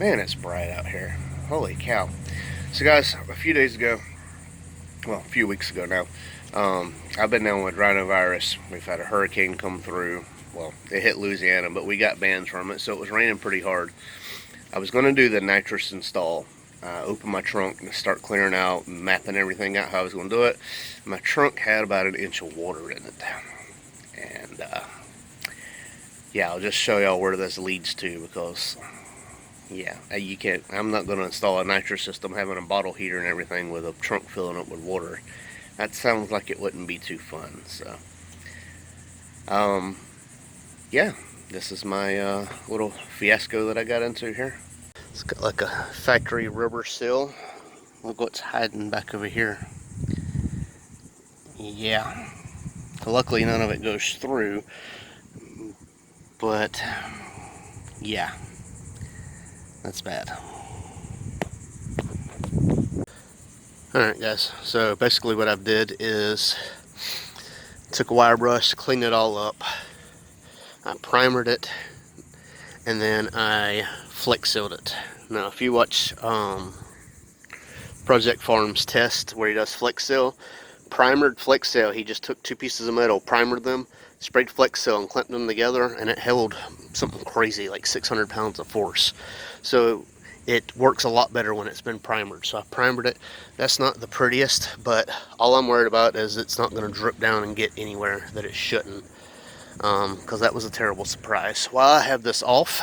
Man, it's bright out here. Holy cow. So guys, a few days ago, well, a few weeks ago now, I've been down with rhinovirus. We've had a hurricane come through. Well, it hit Louisiana, but we got bans from it, so it was raining pretty hard. I was going to do the nitrous install. Open my trunk and start clearing out and mapping everything out how I was going to do it. My trunk had about an inch of water in it. And yeah, I'll just show y'all where this leads to, because yeah, you can't, I'm not going to install a nitrous system having a bottle heater and everything with a trunk filling up with water. That sounds like it wouldn't be too fun. So yeah, this is my little fiasco that I got into here. It's got like a factory rubber seal. Look what's hiding back over here. Yeah, luckily none of it goes through, but yeah, that's bad. Alright guys, so basically what I've did is took a wire brush, cleaned it all up, I primered it, and then I flex sealed it. Now if you watch Project Farm's test where he does flex seal, primered flex seal, he just took two pieces of metal, primered them, sprayed flex seal and clamped them together, and it held something crazy like 600 pounds of force. So it works a lot better when it's been primered. So I primered it. That's not the prettiest, but all I'm worried about is it's not going to drip down and get anywhere that it shouldn't, because that was a terrible surprise. While I have this off,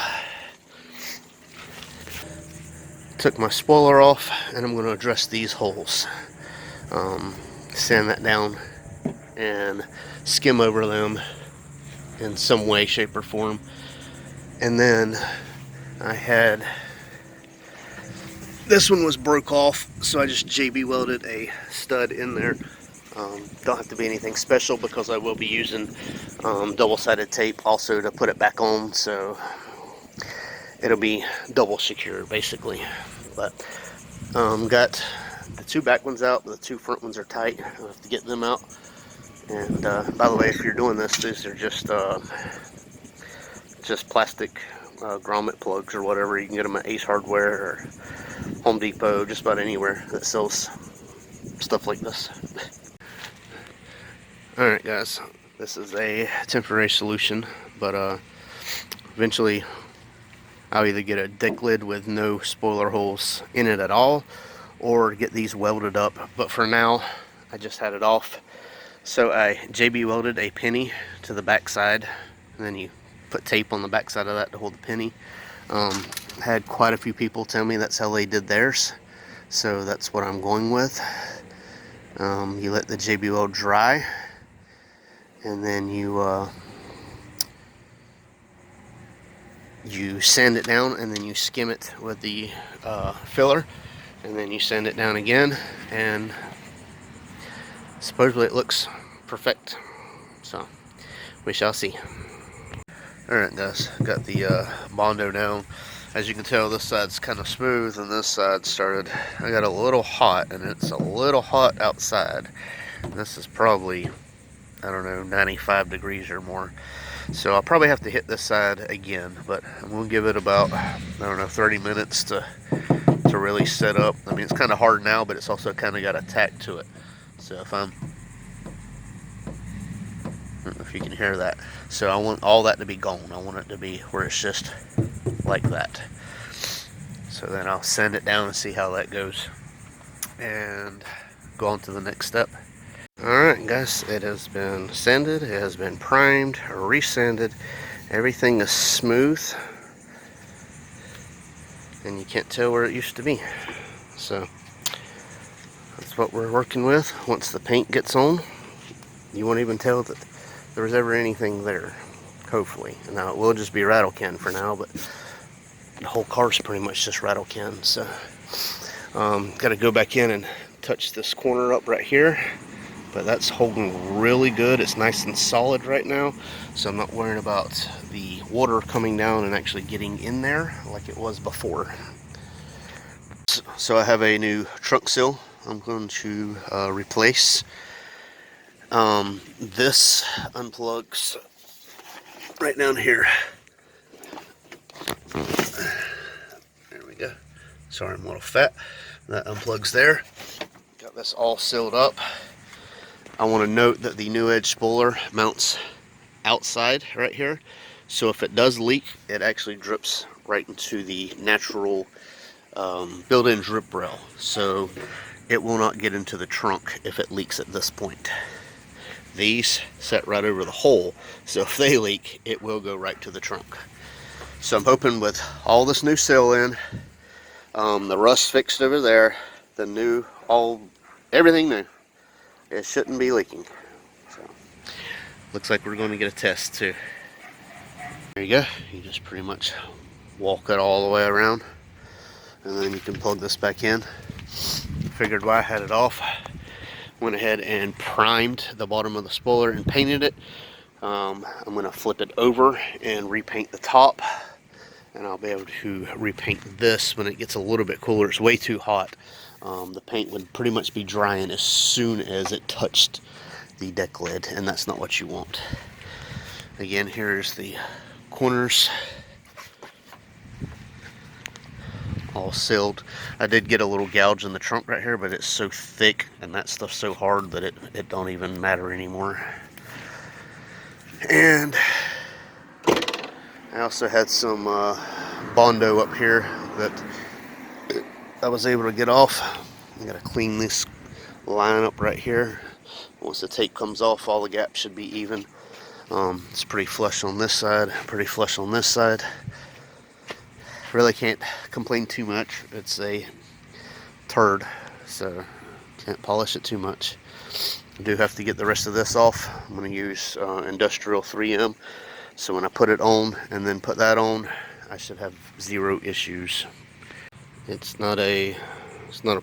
took my spoiler off, and I'm going to address these holes. Sand that down and skim over them in some way, shape, or form. And then I had, this one was broke off, so I just JB welded a stud in there. Don't have to be anything special because I will be using double-sided tape also to put it back on, so it'll be double secure basically. But got the two back ones out, but the two front ones are tight. I'll have to get them out. And by the way, if you're doing this, these are just plastic grommet plugs or whatever. You can get them at Ace Hardware or Home Depot, just about anywhere that sells stuff like this. Alright guys, this is a temporary solution, but eventually I'll either get a deck lid with no spoiler holes in it at all, or get these welded up. But for now, I just had it off. So I JB welded a penny to the back side, and then you put tape on the back side of that to hold the penny. Had quite a few people tell me that's how they did theirs, so that's what I'm going with. You let the JB weld dry, and then you sand it down, and then you skim it with the filler, and then you sand it down again, and supposedly it looks perfect. So we shall see. Alright guys, got the Bondo down. As you can tell, this side's kind of smooth and this side I got a little hot, and it's a little hot outside. This is probably, I don't know, 95 degrees or more. So I'll probably have to hit this side again, but I'm going to give it about, I don't know, 30 minutes to really set up. I mean, it's kind of hard now, but it's also kind of got a tack to it. So if I don't know if you can hear that. So I want all that to be gone. I want it to be where it's just like that. So then I'll sand it down and see how that goes, and go on to the next step. Alright guys, it has been sanded, it has been primed, resanded, everything is smooth, and you can't tell where it used to be. So that's what we're working with. Once the paint gets on, you won't even tell that there was ever anything there, hopefully. Now it will just be rattle can for now, but the whole car's pretty much just rattle can. So got to go back in and touch this corner up right here, but that's holding really good. It's nice and solid right now, so I'm not worrying about the water coming down and actually getting in there like it was before. So I have a new trunk seal I'm going to replace. This unplugs right down here. There we Sorry, I'm a little fat. That unplugs there. Got this all sealed up. I want to note that the new edge spoiler mounts outside right here. So if it does leak, it actually drips right into the natural built-in drip rail. So it will not get into the trunk if it leaks at this point. These set right over the hole, so if they leak, it will go right to the trunk. So I'm hoping with all this new seal in, the rust fixed over there, the new, everything new, it shouldn't be leaking. So looks like we're going to get a test too. There you go. You just pretty much walk it all the way around, and then you can plug this back in. Figured why I had it off. Went ahead and primed the bottom of the spoiler and painted it. I'm going to flip it over and repaint the top, and I'll be able to repaint this when it gets a little bit cooler. It's way too hot. The paint would pretty much be drying as soon as it touched the deck lid, and that's not what you want. Again, here's the corners all sealed. I did get a little gouge in the trunk right here, but it's so thick and that stuff's so hard that it don't even matter anymore. And I also had some Bondo up here that I was able to get off. I gotta clean this line up right here. Once the tape comes off, all the gaps should be even. It's pretty flush on this side, pretty flush on this side. Really can't complain too much. It's a turd, so can't polish it too much. I do have to get the rest of this off. I'm going to use industrial 3M, so when I put it on and then put that on, I should have zero issues. It's not a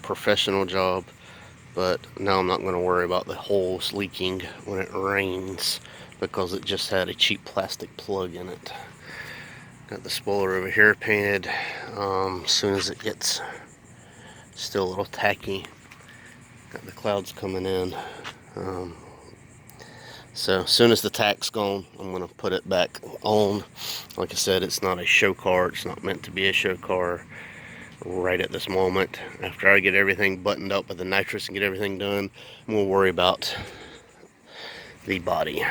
professional job, but now I'm not going to worry about the holes leaking when it rains because it just had a cheap plastic plug in it. Got the spoiler over here painted. As soon as it gets still a little tacky, got the clouds coming in. So as soon as the tack's gone, I'm going to put it back on. Like I said, it's not a show car. It's not meant to be a show car right at this moment. After I get everything buttoned up with the nitrous and get everything done, we'll worry about the body.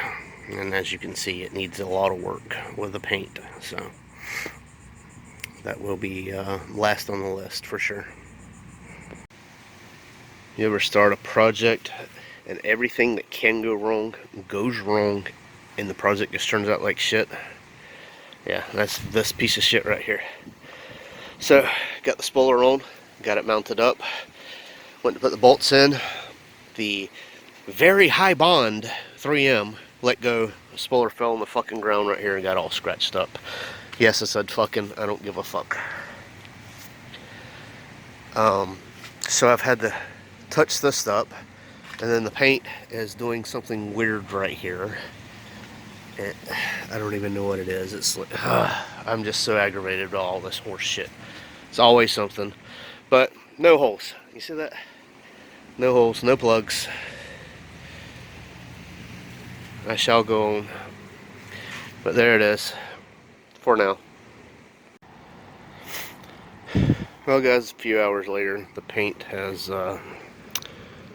And as you can see, it needs a lot of work with the paint. So that will be last on the list for sure. You ever start a project and everything that can go wrong goes wrong and the project just turns out like shit? Yeah, that's this piece of shit right here. So got the spoiler on, got it mounted up, went to put the bolts in. The very high bond 3M let go, the spoiler fell on the fucking ground right here and got all scratched up. Yes, I said fucking, I don't give a fuck. So I've had to touch this up, and then the paint is doing something weird right here. I don't even know what it is. It's like, I'm just so aggravated by all this horse shit. It's always something. But no holes. You see that? No holes, no plugs. I shall go on. But there it is. For now. Well guys, a few hours later, the paint has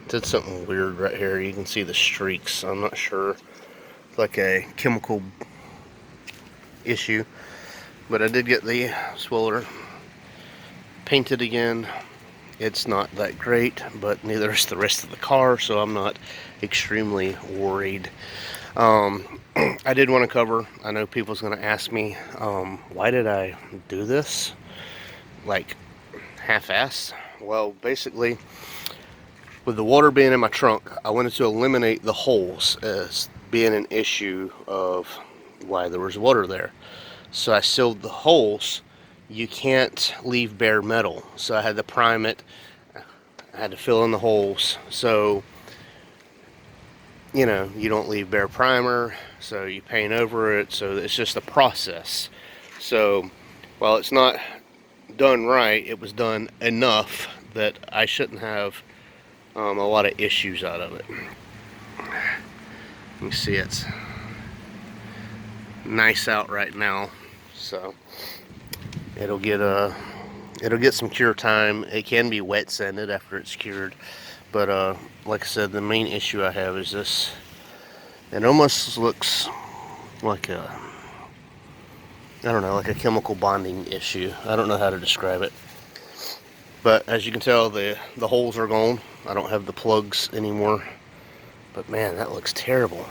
did something weird right here. You can see the streaks. I'm not sure. It's like a chemical issue. But I did get the spoiler painted again. It's not that great, but neither is the rest of the car, so I'm not extremely worried. I did want to cover, I know people's going to ask me, why did I do this? Like, half-assed? Well, basically, with the water being in my trunk, I wanted to eliminate the holes as being an issue of why there was water there. So I sealed the holes. You can't leave bare metal, so I had to prime it. I had to fill in the holes, so you know, you don't leave bare primer, so you paint over it, so it's just a process. So while it's not done right, it was done enough that I shouldn't have a lot of issues out of it. You see it's nice out right now, so it'll get It'll get some cure time. It can be wet sanded after it's cured, but like I said, the main issue I have is this. It almost looks like a, I don't know, like a chemical bonding issue. I don't know how to describe it. But as you can tell, the holes are gone. I don't have the plugs anymore. But man, that looks terrible.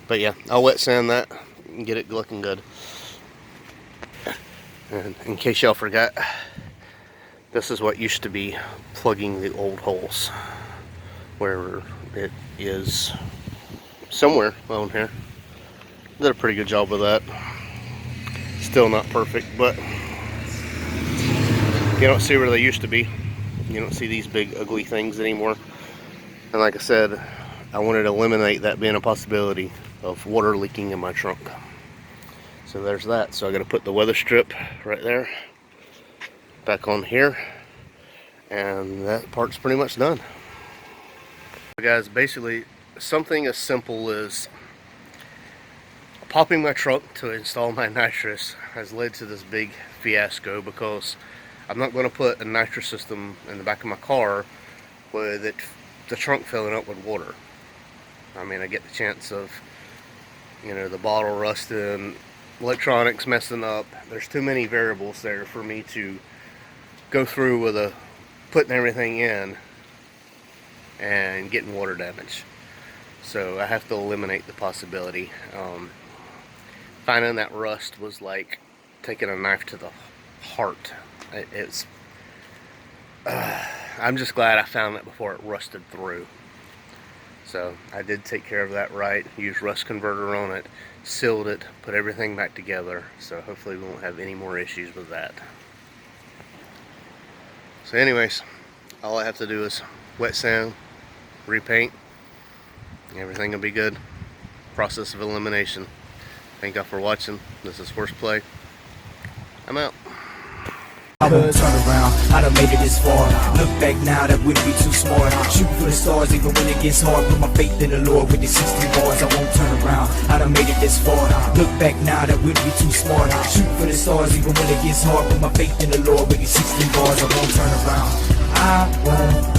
But yeah, I'll wet sand that and get it looking good. And in case y'all forgot, this is what used to be plugging the old holes. Wherever it is, somewhere on here. Did a pretty good job with that. Still not perfect, but you don't see where they used to be. You don't see these big ugly things anymore. And like I said, I wanted to eliminate that being a possibility of water leaking in my trunk. So there's that. So I got to put the weather strip right there back on here, and that part's pretty much done. Guys, basically something as simple as popping my trunk to install my nitrous has led to this big fiasco, because I'm not going to put a nitrous system in the back of my car with the trunk filling up with water. I mean, I get the chance of, you know, the bottle rusting, electronics messing up. There's too many variables there for me to go through with putting everything in and getting water damage. So I have to eliminate the possibility. Finding that rust was like taking a knife to the heart. I'm just glad I found that before it rusted through. So I did take care of that right, used rust converter on it, sealed it, put everything back together. So hopefully we won't have any more issues with that. So anyways, all I have to do is wet sand, repaint, everything will be good. Process of elimination. Thank y'all for watching. This is Horseplay. I'm out. Turn around, I done made it this far. Look back now, that wouldn't be too smart. Shoot for the stars even when it gets hard. Put my faith in the Lord with the 60 bars. I won't turn around, I done made it this far. Look back now, that wouldn't be too smart. Shoot for the stars even when it gets hard. Put my faith in the Lord with the 60 bars. I won't turn around, I won't